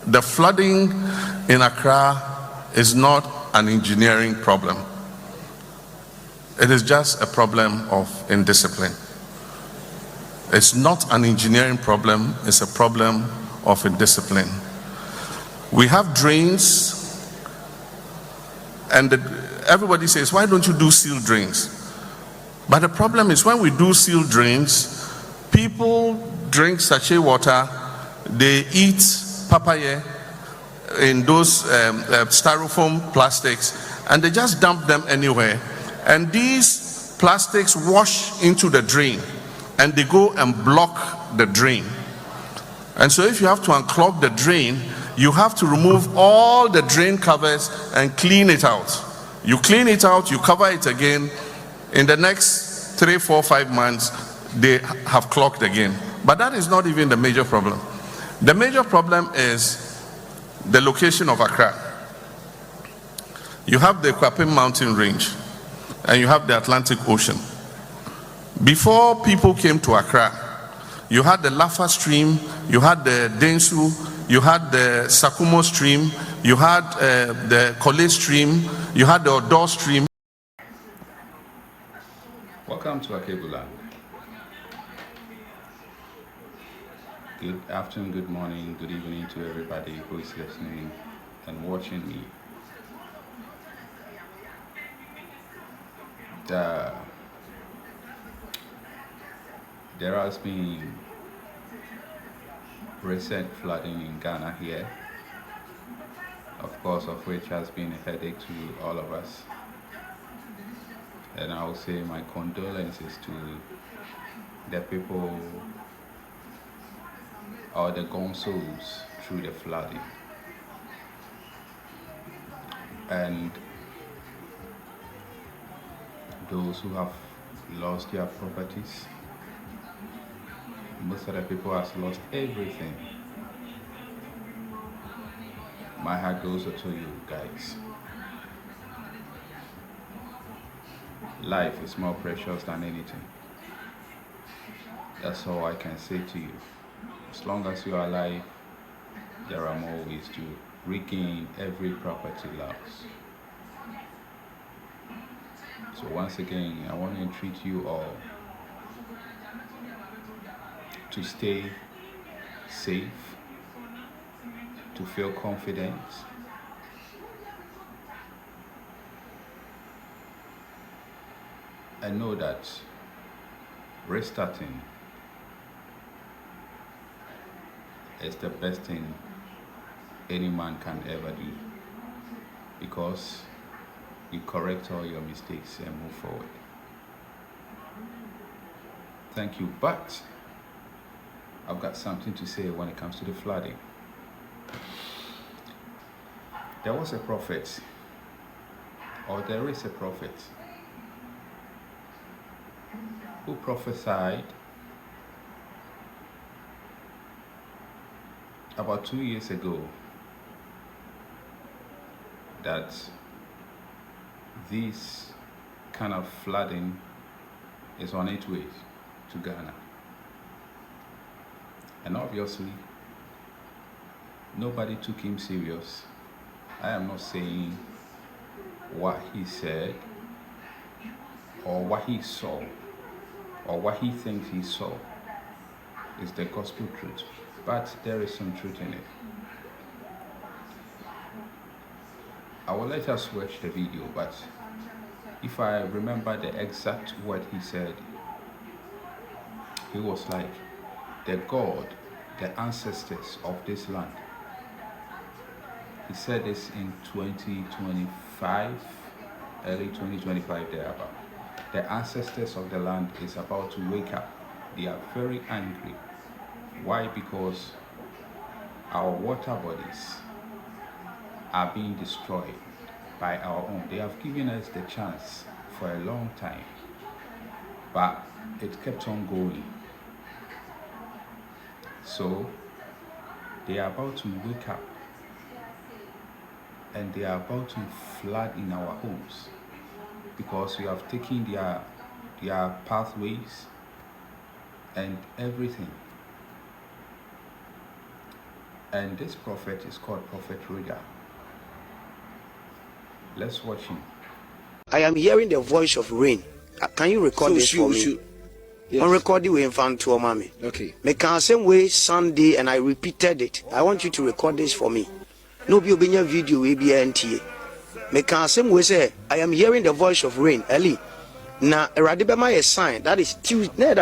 The flooding in Accra is not an engineering problem. It is just a problem of indiscipline. It's not an engineering problem, it's a problem of indiscipline. We have drains, and everybody says, why don't you do sealed drains? But the problem is, when we do sealed drains, people drink sachet water, they eat papaya in those styrofoam plastics, and they just dump them anywhere. And these plastics wash into the drain, and they go and block the drain. And so if you have to unclog the drain, you have to remove all the drain covers and clean it out. You clean it out, you cover it again. In the next 3, 4, 5 months, they have clogged again. But that is not even the major problem. The major problem is the location of Accra. You have the Kwapim mountain range, and you have the Atlantic Ocean. Before people came to Accra, you had the Lafa stream, you had the Densu, you had the Sakumo stream, you had the Kole stream, you had the Odo stream. Welcome to Akebuland. Good afternoon, good morning, good evening to everybody who is listening and watching me. There has been recent flooding in Ghana here, of course, of which has been a headache to all of us. And I will say my condolences to the people or the gone souls through the flooding. And those who have lost their properties, most of the people has lost everything. My heart goes out to you guys. Life is more precious than anything. That's all I can say to you. As long as you are alive, there are more ways to regain every property lost. So once again, I want to entreat you all to stay safe, to feel confident, and know that restarting is the best thing any man can ever do, because you correct all your mistakes and move forward. Thank you, but I've got something to say when it comes to the flooding. There was a prophet, or there is a prophet, who prophesied about 2 years ago that this kind of flooding is on its way to Ghana. And obviously, nobody took him serious. I am not saying what he said or what he saw or what he thinks he saw is the gospel truth, but there is some truth in it. I will let us watch the video, but if I remember the exact word he said, he was like, the God, the ancestors of this land. He said this in 2025, early 2025 thereabout. The ancestors of the land is about to wake up. They are very angry. Why? Because our water bodies are being destroyed by our own. They have given us the chance for a long time, but it kept on going. So they are about to wake up, and they are about to flood in our homes, because we have taken their pathways and everything. And this prophet is called Prophet Roger. Let's watch him. I am hearing the voice of rain. Can you record this for me? Yes. On recording we found to mommy. Okay. Me can same way Sunday and I repeated it. I want you to record this for me. No be obenya video we be NTA. Me can same way say I am hearing the voice of rain. Eli. Na erade be my sign. That is Tuesday.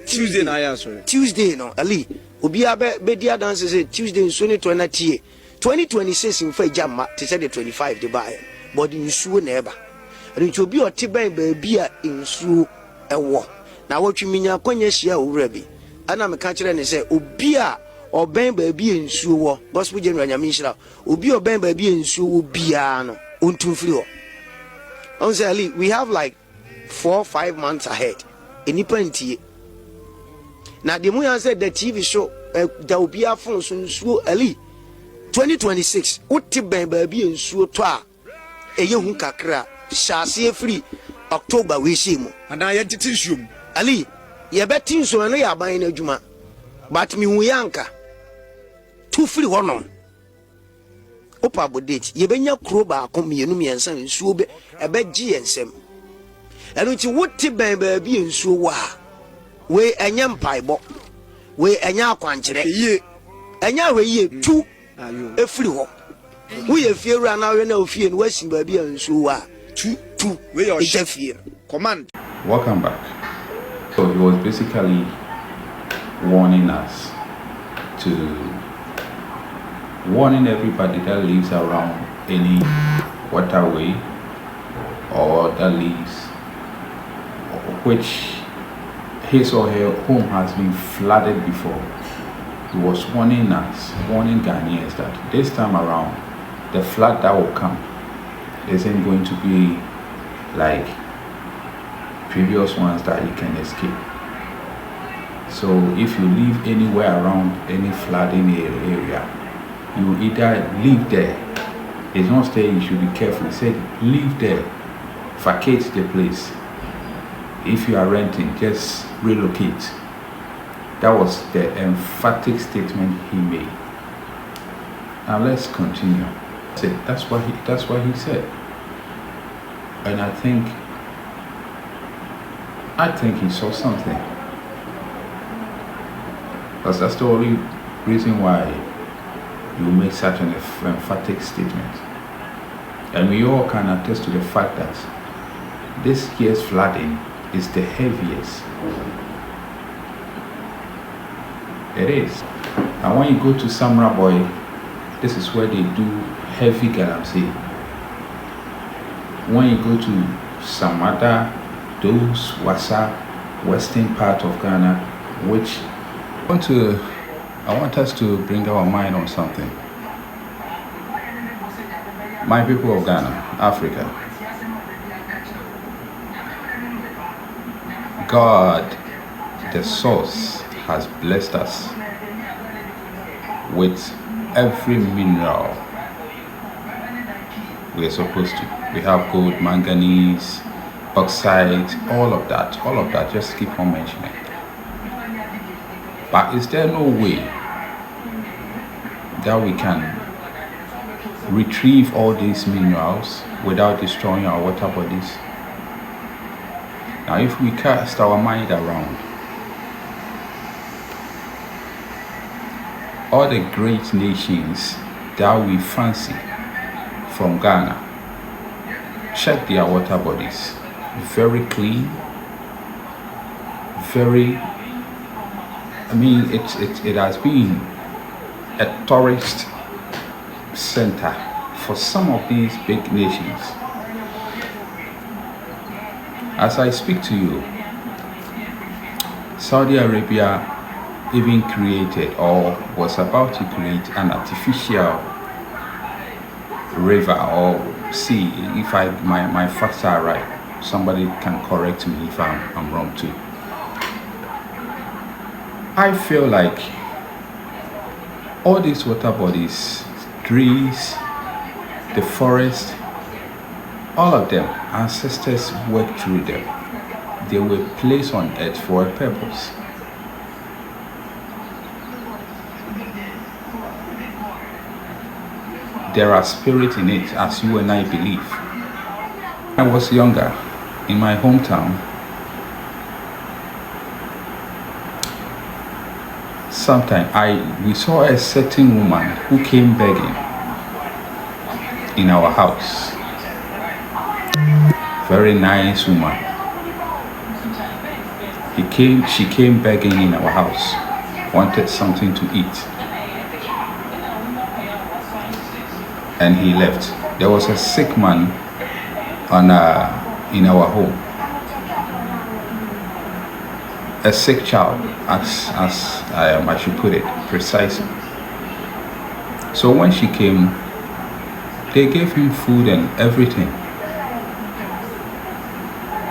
Tuesday na ya sorry. Tuesday no Eli. Obi be dia dance say Tuesday in 2020. 2026 in fa jama to say the 25 the buy. But in suo na eba. And it will be a tiban baby in suo ewo. Na what you mean ya kwanya hia owura bi. Ana me ka kire ne say obi a oben baby in suo gospel general nyamishira. Obi oben baby in suo bia no ontumfiri ho. On say Ali, we have like 4-5 months ahead. Enipa ntie. Na the moon said the TV show there will be a phone so Ali 2026 uti ben baby nsuo to a eye hu kakra shase free October we see mu and I entity shum Ali ye beti nsuo no ya ban na adwuma but me hu yanka tu free hono opa bo date ye benya kro ba akom mienu miensa nsuo be ebe gi ensem enu ti uti ben baby nsuo wa we enye mpaibo we enye akwankyere ye enya we ye tu efiri ho we ye fieru ana we na ofie no wasi ba bia nso wa tu we your chef command. Welcome back. So he was basically warning us warning everybody that lives around any waterway or that lives which his or her home has been flooded before. He was warning us, warning Ghanaians that this time around, the flood that will come isn't going to be like previous ones that you can escape. So if you live anywhere around any flooding area, you either live there. It's not saying you should be careful. He said live there, vacate the place. If you are renting, just relocate. That was the emphatic statement he made. Now let's continue. That's what he said. And I think he saw something. Because that's the only reason why you make such an emphatic statement. And we all can attest to the fact that this year's flooding is the heaviest. It is. And when you go to Samra Boy, this is where they do heavy galamsey. When you go to Samada, those Wasa, western part of Ghana, which I want us to bring our mind on something. My people of Ghana, Africa, God, the source, has blessed us with every mineral we are supposed to. We have gold, manganese, bauxite, all of that, just keep on mentioning. But is there no way that we can retrieve all these minerals without destroying our water bodies? Now, if we cast our mind around, all the great nations that we fancy from Ghana, check their water bodies. Very clean, it has been a tourist center for some of these big nations. As I speak to you, Saudi Arabia even created or was about to create an artificial river or sea. If my facts are right, somebody can correct me if I'm wrong too. I feel like all these water bodies, trees, the forest, all of them, ancestors worked through them. They were placed on earth for a purpose. there are spirits in it, as you and I believe. When I was younger, in my hometown, we saw a certain woman who came begging in our house. Very nice woman. She came begging in our house, wanted something to eat. And he left. There was a sick man in our home. A sick child, as I should put it precisely. So when she came, they gave him food and everything.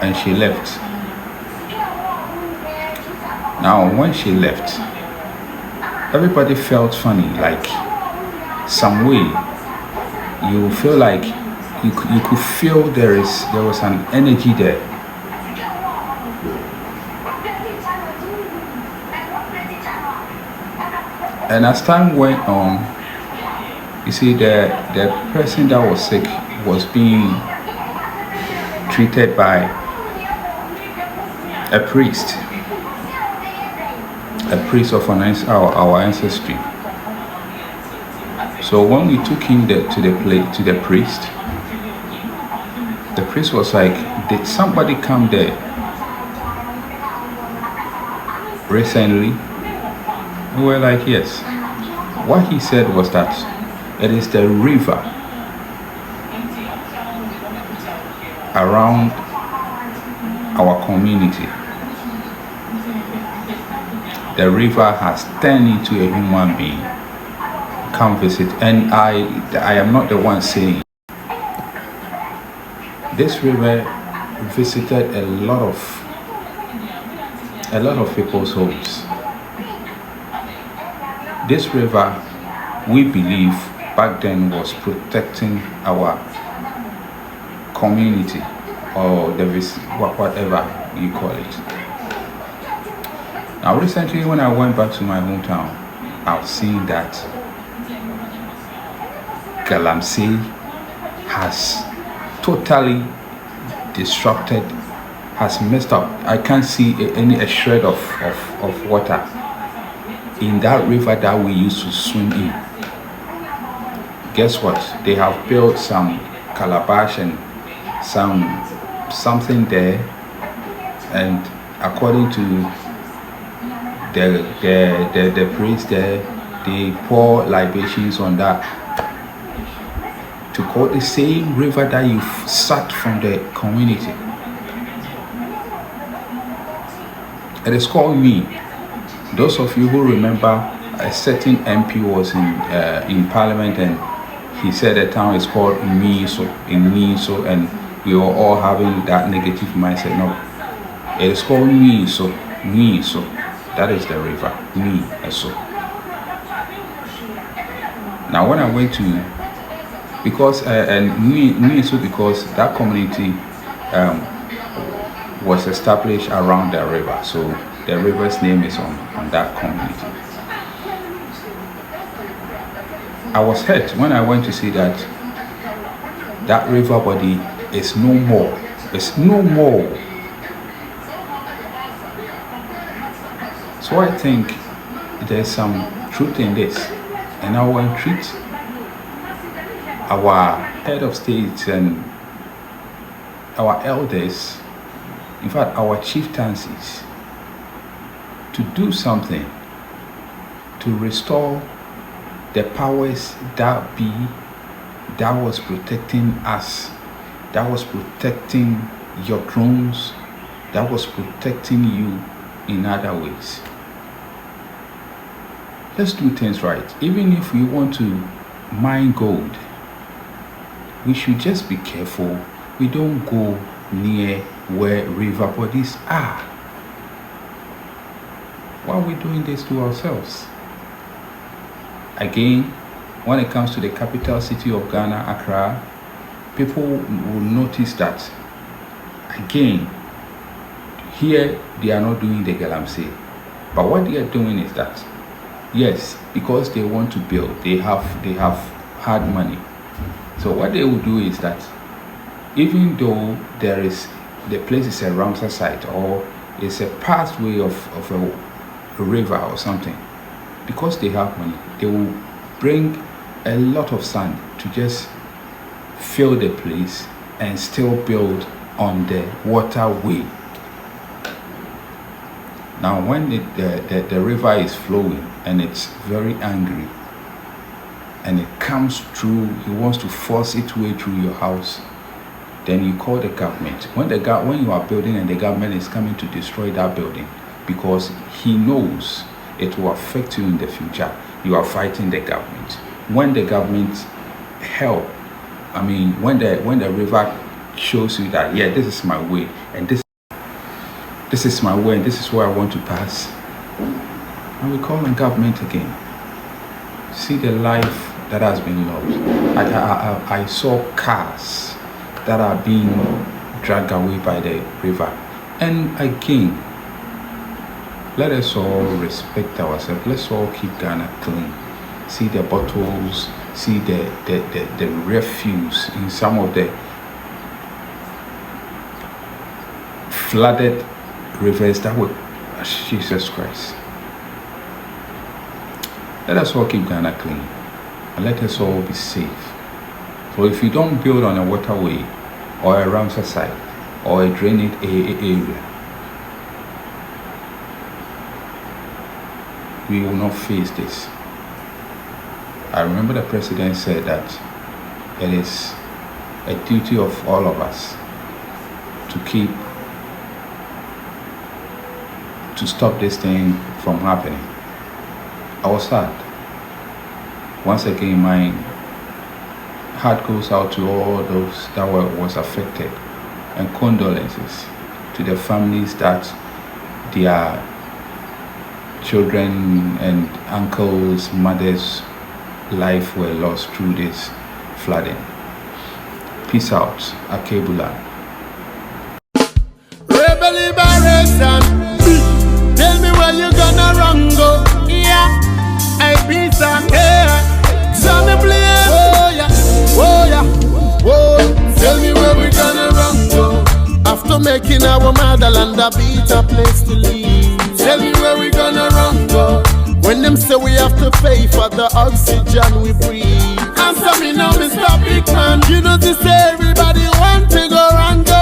And she left. Now, when she left, everybody felt funny, like some way. You feel like you could feel there was an energy there. And as time went on, you see, the person that was sick was being treated by a priest of our ancestry. So when we took him to the priest was like, "Did somebody come there recently?" We were like, "Yes." What he said was that it is the river around our community. The river has turned into a human being. Come visit. And I am not the one saying. This river visited a lot of people's homes. This river, we believe, back then was protecting our community, or whatever you call it. Now recently, when I went back to my hometown, I've seen that Galamsey has totally disrupted, has messed up. I can't see a shred of water in that river that we used to swim in. Guess what? They have built some calabash and something there, and according to the priest there, they pour libations on that to call the same river that you sucked from the community. It is called Me. Those of you who remember, a certain MP was in Parliament, and he said the town is called Miso, and we were all having that negative mindset. No, it is called Miso. That is the river, Miso. Now, when I went to, because that community was established around the river, so the river's name is on that community. I was hurt when I went to see that river body is no more. It's no more. So I think there's some truth in this, and I will entreat our head of state and our elders, in fact our chieftaincies, to do something to restore the powers that be, that was protecting us, that was protecting your drones, that was protecting you in other ways. Let's do things right. Even if we want to mine gold, we should just be careful we don't go near where river bodies are. Why are we doing this to ourselves? Again, when it comes to the capital city of Ghana, Accra, people will notice that, again, here they are not doing the Galamsey. But what they are doing is that, yes, because they want to build, they have hard money. So what they will do is that even though the place is a Ramsar site or it's a pathway of a river or something, because they have money, they will bring a lot of sand to just fill the place and still build on the waterway. Now when the river is flowing and it's very angry and it comes through, he wants to force its way through your house, then you call the government. When you are building and the government is coming to destroy that building, because he knows it will affect you in the future, you are fighting the government. When the government help, when the river shows you that, yeah, this is my way and this is my way and this is where I want to pass, and we call on government again. See the life that has been lost. I saw cars that are being dragged away by the river. And again, let us all respect ourselves. Let's all keep Ghana clean. See the bottles, see the refuse in some of the flooded rivers that were, Jesus Christ. Let us all keep Ghana clean and let us all be safe. So if you don't build on a waterway or a Ramsar site or a drainage area, we will not face this. I remember the president said that it is a duty of all of us to stop this thing from happening. I was sad. Once again, my heart goes out to all those that was affected, and condolences to the families that their children and uncles, mothers' life were lost through this flooding. Peace out, Akebula. Rebel liberation. Tell me where you gonna run go. Yeah, I be some here. Tell me please. Oh yeah, oh yeah, oh. Tell me where we gonna run go. After making our motherland a better place to live. Tell me where we gonna run go. When them say we have to pay for the oxygen we breathe. Answer me now, Mr. Big Man. You know to say everybody want to go run go.